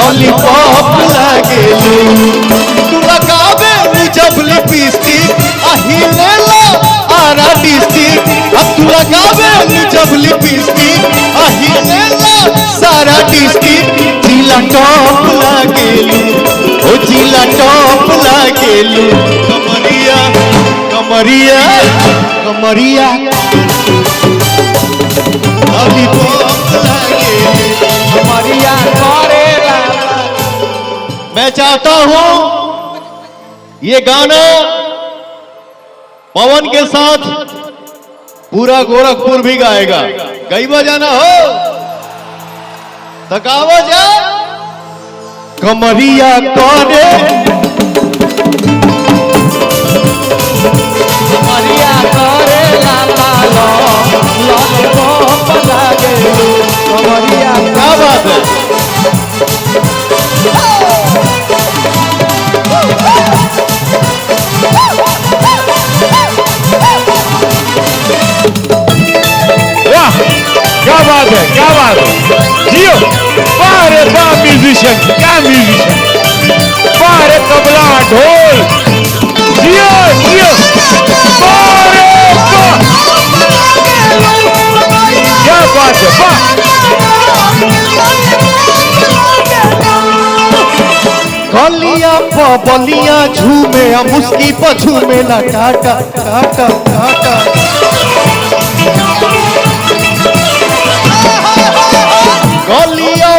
Lollipop लागेलू तू लगावे जब लिपस्टिक अहिलेला आरा डिस्टिक अब तू लगावे जब लिपस्टिक अहिलेला सारा डिस्टिक जिला टॉप लागेलू ओ जिला टॉप लागेलू कमरिया कमरिया कमरिया लॉलीपॉप लागेलू कमरिया करेला। मैं चाहता हूं ये गाना पवन के साथ पूरा गोरखपुर भी गाएगा। कई बजाना हो थकावो जा कमरिया करे कमरिया करे लाला लॉलीपॉप लागे कमरिया। क्या बात है क्या बात है क्या बात है जियो बारे बा म्यूजिशियन क्या म्यूजिशियन बारे तबला ढोल जियो जियो बारे बा क्या बात है वाह गलिया बलिया झूमे मुस्की पर झूमे ला टाटा टाटा टाटा गलिया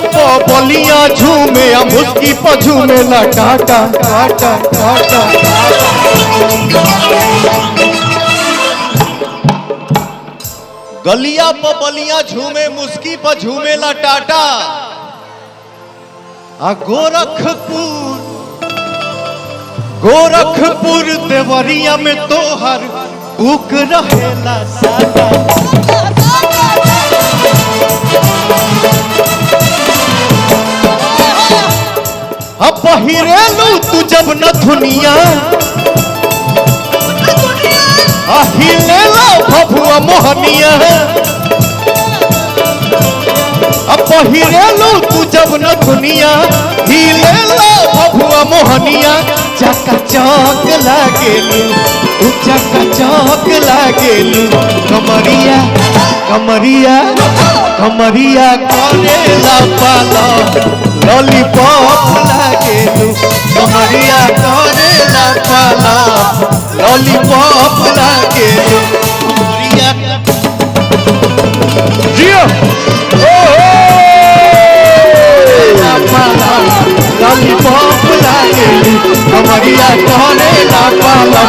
बलिया झूमे मुस्की पर झूमे ला टाटा टाटा टाटा गलिया बलिया झूमे मुस्की पर झूमे ला टाटा गोरखपुर देवरिया में तोहर बुक रहेला साटा अब पहिरेलू तू जब न दुनिया अहिलेला भभुआ मोहनिया अब पहिरेलू तू जब न दुनिया हिलेला भभुआ मोहनिया चका चौक लागेलू तू चका चौक लागेलू कमरिया कमरिया कमरिया करेला पाला लॉलीपॉप लागेलू कमरिया करेला पाला लॉलीपॉप लागेलू कमरिया जियो लॉलीपॉप लागेलू कमरिया करेला पाला